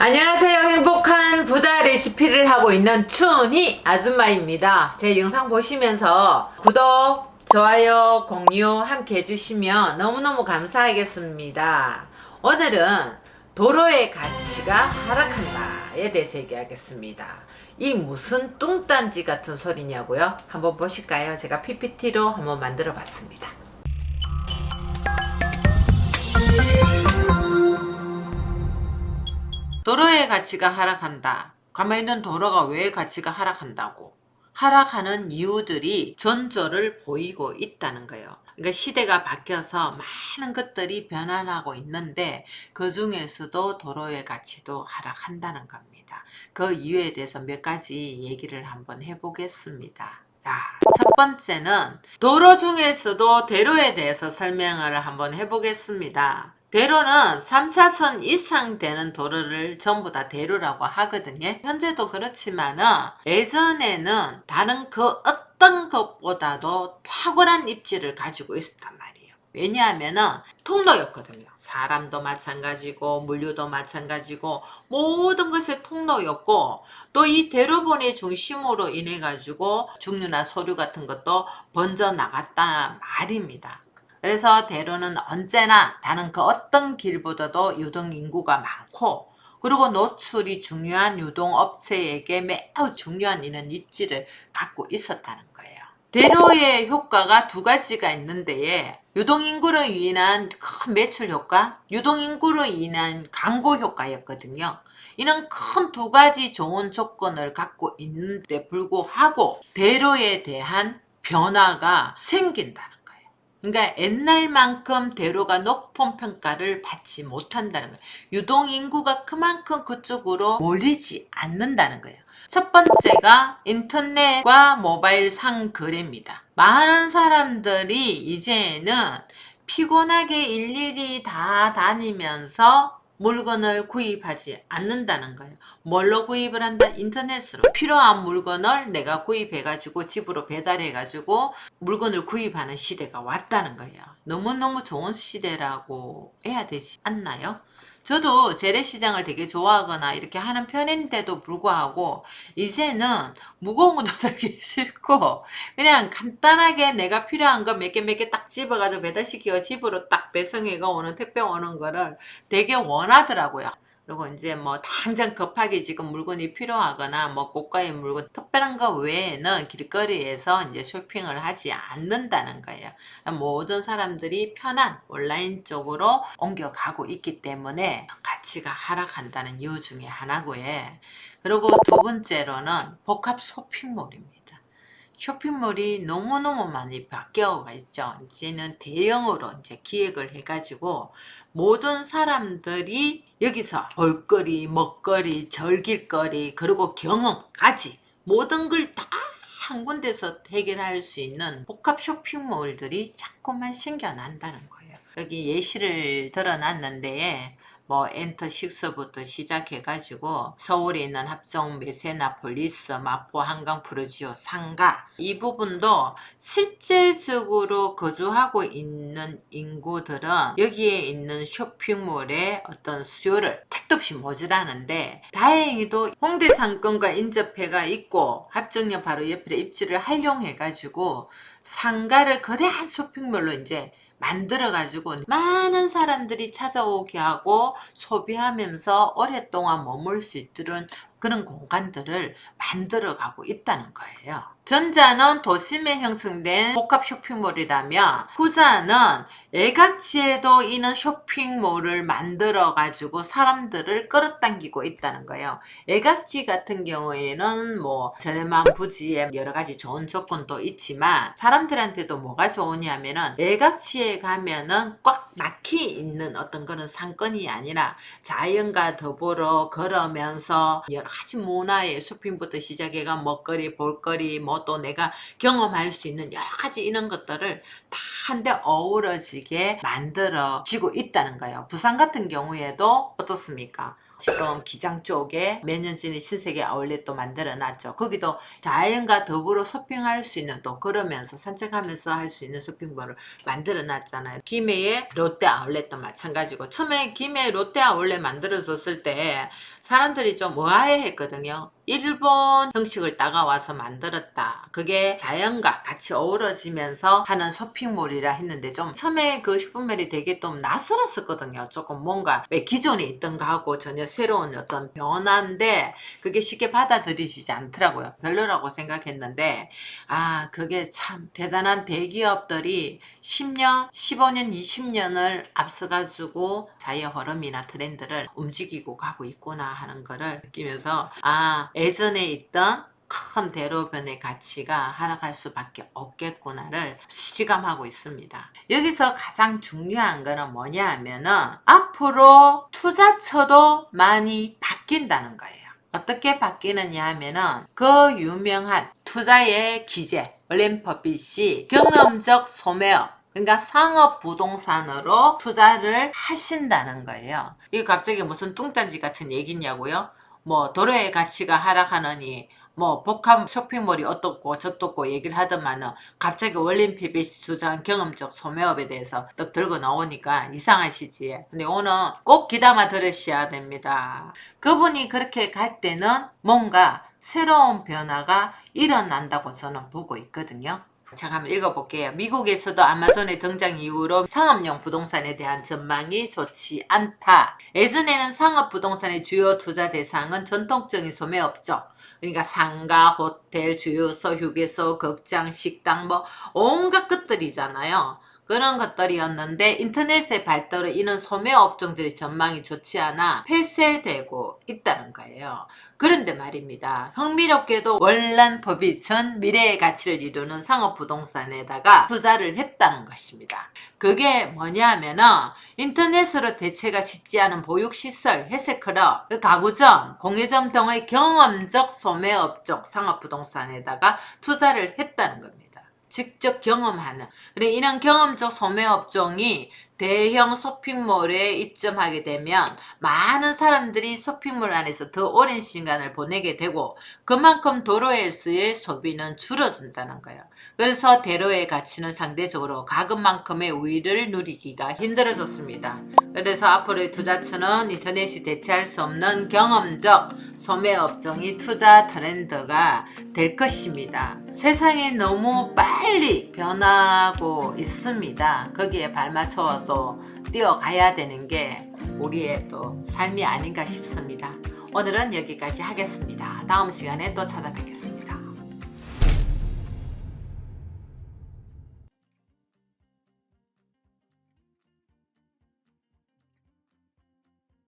안녕하세요. 행복한 부자 레시피를 하고 있는 춘희 아줌마입니다. 제 영상 보시면서 구독, 좋아요, 공유 함께 해주시면 너무너무 감사하겠습니다. 오늘은 도로의 가치가 하락한다에 대해서 얘기하겠습니다. 이 무슨 뚱딴지 같은 소리냐고요? 한번 보실까요? 제가 PPT로 한번 만들어 봤습니다. 도로의 가치가 하락한다. 가만히 있는 도로가 왜 가치가 하락한다고? 하락하는 이유들이 전조를 보이고 있다는 거예요. 그러니까 시대가 바뀌어서 많은 것들이 변화하고 있는데 그 중에서도 도로의 가치도 하락한다는 겁니다. 그 이유에 대해서 몇 가지 얘기를 한번 해보겠습니다. 자, 첫 번째는 도로 중에서도 대로에 대해서 설명을 한번 해보겠습니다. 대로는 3차선 이상 되는 도로를 전부 다 대로라고 하거든요. 현재도 그렇지만은 예전에는 다른 그 어떤 것보다도 탁월한 입지를 가지고 있었단 말이에요. 왜냐하면은 통로였거든요. 사람도 마찬가지고 물류도 마찬가지고 모든 것의 통로였고 또 이 대로본의 중심으로 인해 가지고 중류나 소류 같은 것도 번져 나갔다 말입니다. 그래서 대로는 언제나 다른 그 어떤 길보다도 유동인구가 많고 그리고 노출이 중요한 유동업체에게 매우 중요한 이런 입지를 갖고 있었다는 거예요. 대로의 효과가 두 가지가 있는데 유동인구로 인한 큰 매출 효과, 유동인구로 인한 광고 효과였거든요. 이런 큰 두 가지 좋은 조건을 갖고 있는데 불구하고 대로에 대한 변화가 생긴다. 그러니까 옛날만큼 대로가 높은 평가를 받지 못한다는 거예요. 유동인구가 그만큼 그쪽으로 몰리지 않는다는 거예요. 첫 번째가 인터넷과 모바일 상거래입니다. 많은 사람들이 이제는 피곤하게 일일이 다 다니면서 물건을 구입하지 않는다는 거예요. 뭘로 구입을 한다? 인터넷으로. 필요한 물건을 내가 구입해가지고 집으로 배달해가지고 물건을 구입하는 시대가 왔다는 거예요. 너무너무 좋은 시대라고 해야 되지 않나요? 저도 재래시장을 되게 좋아하거나 이렇게 하는 편인데도 불구하고 이제는 무거운 것도 들기 싫고 그냥 간단하게 내가 필요한 거 몇 개 딱 집어가지고 배달시키고 집으로 딱 배송해가 오는 택배 오는 거를 되게 원하더라고요. 그리고 이제 뭐 당장 급하게 지금 물건이 필요하거나 뭐 고가의 물건 특별한 거 외에는 길거리에서 이제 쇼핑을 하지 않는다는 거예요. 모든 사람들이 편한 온라인 쪽으로 옮겨가고 있기 때문에 가치가 하락한다는 이유 중에 하나고요. 그리고 두 번째로는 복합 쇼핑몰입니다. 쇼핑몰이 너무너무 많이 바뀌어가 있죠. 이제는 대형으로 이제 기획을 해가지고 모든 사람들이 여기서 볼거리, 먹거리, 즐길거리, 그리고 경험까지 모든 걸 다 한 군데서 해결할 수 있는 복합 쇼핑몰들이 자꾸만 생겨난다는 거예요. 여기 예시를 들어놨는데 뭐 엔터6부터 시작해가지고 서울에 있는 합정, 메세나폴리스, 마포, 한강, 프루지오, 상가 이 부분도 실제적으로 거주하고 있는 인구들은 여기에 있는 쇼핑몰의 어떤 수요를 택도 없이 모자라는데 다행히도 홍대 상권과 인접해가 있고 합정역 바로 옆에 입지를 활용해가지고 상가를 거대한 쇼핑몰로 이제 만들어가지고 많은 사람들이 찾아오게 하고 소비하면서 오랫동안 머물 수 있도록 그런 공간들을 만들어가고 있다는 거예요. 전자는 도심에 형성된 복합 쇼핑몰이라면 후자는 애각지에도 있는 쇼핑몰을 만들어가지고 사람들을 끌어당기고 있다는 거예요. 애각지 같은 경우에는 뭐 저렴한 부지에 여러 가지 좋은 조건도 있지만 사람들한테도 뭐가 좋으냐면은 애각지에 가면은 꽉 막히 있는 어떤 그런 상권이 아니라 자연과 더불어 걸으면서 여러 가지 문화의 쇼핑부터 시작해가 먹거리, 볼거리, 뭐 또 내가 경험할 수 있는 여러 가지 이런 것들을 다 한데 어우러지게 만들어지고 있다는 거예요. 부산 같은 경우에도 어떻습니까? 지금 기장 쪽에 몇 년 전에 신세계 아울렛도 만들어 놨죠. 거기도 자연과 더불어 쇼핑할 수 있는, 또 걸으면서 산책하면서 할 수 있는 쇼핑몰을 만들어 놨잖아요. 김해의 롯데 아울렛도 마찬가지고, 처음에 김해 롯데 아울렛 만들어졌을 때 사람들이 좀 의아해 했거든요. 일본 형식을 따가와서 만들었다. 그게 자연과 같이 어우러지면서 하는 쇼핑몰이라 했는데, 좀 처음에 그 쇼핑몰이 되게 좀 낯설었었거든요. 조금 뭔가 왜 기존에 있던 거하고 전혀 새로운 어떤 변화인데 그게 쉽게 받아들이지지 않더라고요. 별로라고 생각했는데, 아, 그게 참 대단한 대기업들이 10년, 15년, 20년을 앞서가지고 자유 흐름이나 트렌드를 움직이고 가고 있구나 하는 거를 느끼면서, 아, 예전에 있던 큰 대로변의 가치가 하락할 수밖에 없겠구나를 실감하고 있습니다. 여기서 가장 중요한 거는 뭐냐 하면은 앞으로 투자처도 많이 바뀐다는 거예요. 어떻게 바뀌느냐 하면은 그 유명한 투자의 기재 워렌 버핏이 경험적 소매업, 그러니까 상업 부동산으로 투자를 하신다는 거예요. 이게 갑자기 무슨 뚱딴지 같은 얘기냐고요? 뭐 도로의 가치가 하락하느니 뭐 복합 쇼핑몰이 어떻고 저떻고 얘기를 하더만은 갑자기 월린 PBC 주장 경험적 소매업에 대해서 딱 들고 나오니까 이상하시지. 근데 오늘 꼭 귀담아 들으셔야 됩니다. 그분이 그렇게 갈 때는 뭔가 새로운 변화가 일어난다고 저는 보고 있거든요. 제가 한번 읽어볼게요. 미국에서도 아마존의 등장 이후로 상업용 부동산에 대한 전망이 좋지 않다. 예전에는 상업 부동산의 주요 투자 대상은 전통적인 소매업종, 그러니까 상가, 호텔, 주유소, 휴게소, 극장, 식당, 뭐 온갖 것들이잖아요. 그런 것들이었는데 인터넷의 발달로 이는 소매업종들의 전망이 좋지 않아 폐쇄되고 있다는 거예요. 그런데 말입니다. 흥미롭게도 월런 버핏은 미래의 가치를 이루는 상업부동산에다가 투자를 했다는 것입니다. 그게 뭐냐면은 인터넷으로 대체가 쉽지 않은 보육시설, 헬스클럽, 가구점, 공예점 등의 경험적 소매업종 상업부동산에다가 투자를 했다는 겁니다. 직접 경험하는. 그래, 이런 경험적 소매업종이 대형 쇼핑몰에 입점하게 되면 많은 사람들이 쇼핑몰 안에서 더 오랜 시간을 보내게 되고 그만큼 도로에서의 소비는 줄어든다는 거예요. 그래서 대로의 가치는 상대적으로 가금만큼의 우위를 누리기가 힘들어졌습니다. 그래서 앞으로의 투자처는 인터넷이 대체할 수 없는 경험적 소매업종이 투자 트렌드가 될 것입니다. 세상이 너무 빨리 변하고 있습니다. 거기에 발맞춰 또 뛰어가야 되는 게 우리의 또 삶이 아닌가 싶습니다. 오늘은 여기까지 하겠습니다. 다음 시간에 또 찾아뵙겠습니다.